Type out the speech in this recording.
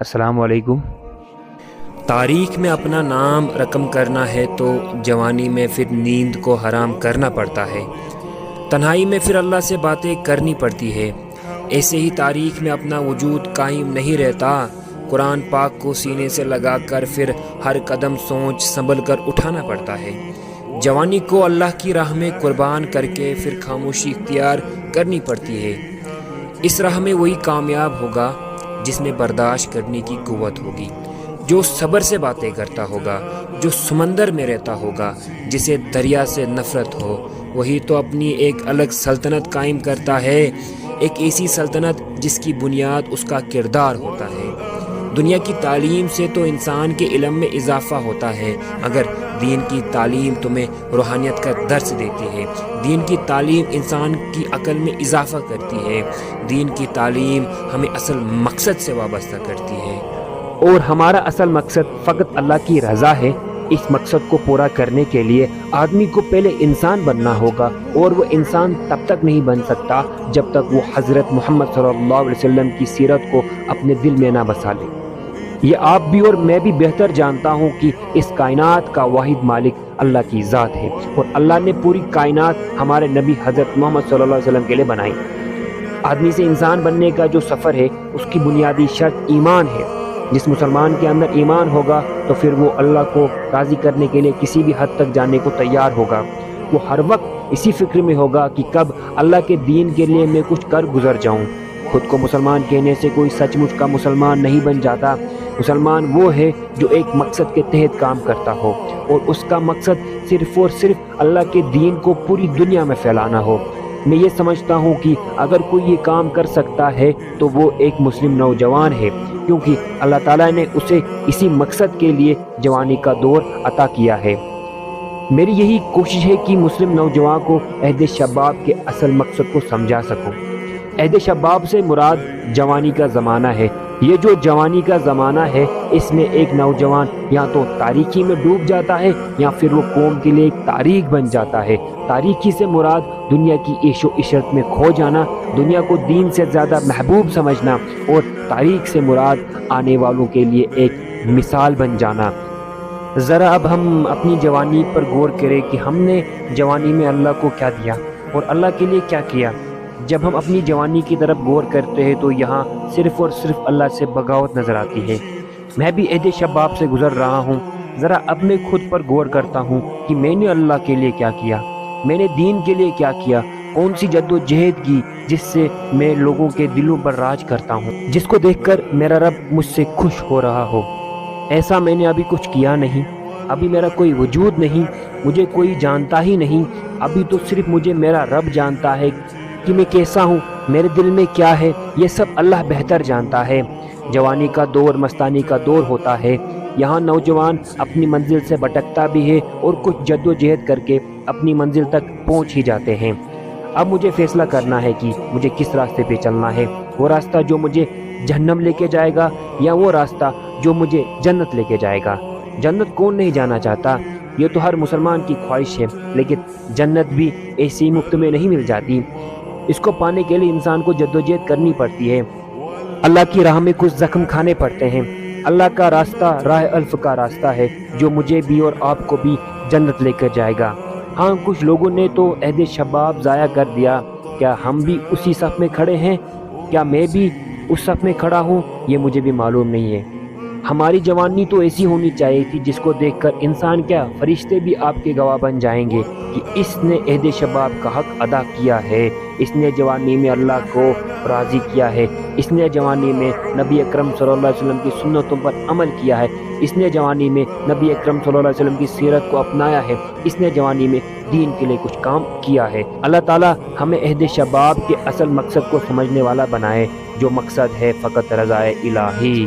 السلام علیکم۔ تاریخ میں اپنا نام رقم کرنا ہے تو جوانی میں پھر نیند کو حرام کرنا پڑتا ہے، تنہائی میں پھر اللہ سے باتیں کرنی پڑتی ہے۔ ایسے ہی تاریخ میں اپنا وجود قائم نہیں رہتا، قرآن پاک کو سینے سے لگا کر پھر ہر قدم سوچ سنبھل کر اٹھانا پڑتا ہے۔ جوانی کو اللہ کی راہ میں قربان کر کے پھر خاموشی اختیار کرنی پڑتی ہے۔ اس راہ میں وہی کامیاب ہوگا جس میں برداشت کرنے کی قوت ہوگی، جو صبر سے باتیں کرتا ہوگا، جو سمندر میں رہتا ہوگا، جسے دریا سے نفرت ہو، وہی تو اپنی ایک الگ سلطنت قائم کرتا ہے، ایک ایسی سلطنت جس کی بنیاد اس کا کردار ہوتا ہے۔ دنیا کی تعلیم سے تو انسان کے علم میں اضافہ ہوتا ہے، مگر دین کی تعلیم تمہیں روحانیت کا درس دیتی ہے۔ دین کی تعلیم انسان کی عقل میں اضافہ کرتی ہے۔ دین کی تعلیم ہمیں اصل مقصد سے وابستہ کرتی ہے، اور ہمارا اصل مقصد فقط اللہ کی رضا ہے۔ اس مقصد کو پورا کرنے کے لیے آدمی کو پہلے انسان بننا ہوگا، اور وہ انسان تب تک نہیں بن سکتا جب تک وہ حضرت محمد صلی اللہ علیہ وسلم کی سیرت کو اپنے دل میں نہ بسا لے۔ یہ آپ بھی اور میں بھی بہتر جانتا ہوں کہ اس کائنات کا واحد مالک اللہ کی ذات ہے، اور اللہ نے پوری کائنات ہمارے نبی حضرت محمد صلی اللہ علیہ وسلم کے لیے بنائی۔ آدمی سے انسان بننے کا جو سفر ہے، اس کی بنیادی شرط ایمان ہے۔ جس مسلمان کے اندر ایمان ہوگا تو پھر وہ اللہ کو راضی کرنے کے لیے کسی بھی حد تک جانے کو تیار ہوگا۔ وہ ہر وقت اسی فکر میں ہوگا کہ کب اللہ کے دین کے لیے میں کچھ کر گزر جاؤں۔ خود کو مسلمان کہنے سے کوئی سچ مچ کا مسلمان نہیں بن جاتا۔ مسلمان وہ ہے جو ایک مقصد کے تحت کام کرتا ہو، اور اس کا مقصد صرف اور صرف اللہ کے دین کو پوری دنیا میں پھیلانا ہو۔ میں یہ سمجھتا ہوں کہ اگر کوئی یہ کام کر سکتا ہے تو وہ ایک مسلم نوجوان ہے، کیونکہ اللہ تعالیٰ نے اسے اسی مقصد کے لیے جوانی کا دور عطا کیا ہے۔ میری یہی کوشش ہے کہ مسلم نوجوان کو عہد شباب کے اصل مقصد کو سمجھا سکوں۔ عہد شباب سے مراد جوانی کا زمانہ ہے۔ یہ جو جوانی کا زمانہ ہے، اس میں ایک نوجوان یا تو تاریکی میں ڈوب جاتا ہے یا پھر وہ قوم کے لیے ایک تاریخ بن جاتا ہے۔ تاریکی سے مراد دنیا کی عیش و عشرت میں کھو جانا، دنیا کو دین سے زیادہ محبوب سمجھنا، اور تاریخ سے مراد آنے والوں کے لیے ایک مثال بن جانا۔ ذرا اب ہم اپنی جوانی پر غور کریں کہ ہم نے جوانی میں اللہ کو کیا دیا اور اللہ کے لیے کیا کیا۔ جب ہم اپنی جوانی کی طرف غور کرتے ہیں تو یہاں صرف اور صرف اللہ سے بغاوت نظر آتی ہے۔ میں بھی عہد شباب سے گزر رہا ہوں۔ ذرا اب میں خود پر غور کرتا ہوں کہ میں نے اللہ کے لیے کیا کیا، میں نے دین کے لیے کیا کیا، کون سی جد و جہد کی جس سے میں لوگوں کے دلوں پر راج کرتا ہوں، جس کو دیکھ کر میرا رب مجھ سے خوش ہو رہا ہو۔ ایسا میں نے ابھی کچھ کیا نہیں، ابھی میرا کوئی وجود نہیں، مجھے کوئی جانتا ہی نہیں۔ ابھی تو صرف مجھے میرا رب جانتا ہے کہ میں کیسا ہوں، میرے دل میں کیا ہے، یہ سب اللہ بہتر جانتا ہے۔ جوانی کا دور مستانی کا دور ہوتا ہے۔ یہاں نوجوان اپنی منزل سے بھٹکتا بھی ہے اور کچھ جد و جہد کر کے اپنی منزل تک پہنچ ہی جاتے ہیں۔ اب مجھے فیصلہ کرنا ہے کہ مجھے کس راستے پہ چلنا ہے، وہ راستہ جو مجھے جہنم لے کے جائے گا یا وہ راستہ جو مجھے جنت لے کے جائے گا۔ جنت کون نہیں جانا چاہتا، یہ تو ہر مسلمان کی خواہش ہے، لیکن جنت بھی ایسی مفت میں نہیں مل جاتی۔ اس کو پانے کے لیے انسان کو جدوجہد کرنی پڑتی ہے، اللہ کی راہ میں کچھ زخم کھانے پڑتے ہیں۔ اللہ کا راستہ راہ الف کا راستہ ہے جو مجھے بھی اور آپ کو بھی جنت لے کر جائے گا۔ ہاں، کچھ لوگوں نے تو عہد شباب ضائع کر دیا۔ کیا ہم بھی اسی صف میں کھڑے ہیں؟ کیا میں بھی اس صف میں کھڑا ہوں؟ یہ مجھے بھی معلوم نہیں ہے۔ ہماری جوانی تو ایسی ہونی چاہیے تھی جس کو دیکھ کر انسان کیا فرشتے بھی آپ کے گواہ بن جائیں گے کہ اس نے عہد شباب کا حق ادا کیا ہے، اس نے جوانی میں اللہ کو راضی کیا ہے، اس نے جوانی میں نبی اکرم صلی اللہ علیہ وسلم کی سنتوں پر عمل کیا ہے، اس نے جوانی میں نبی اکرم صلی اللہ علیہ وسلم کی سیرت کو اپنایا ہے، اس نے جوانی میں دین کے لیے کچھ کام کیا ہے۔ اللہ تعالیٰ ہمیں عہد شباب کے اصل مقصد کو سمجھنے والا بنائے، جو مقصد ہے فقط رضائے الہی۔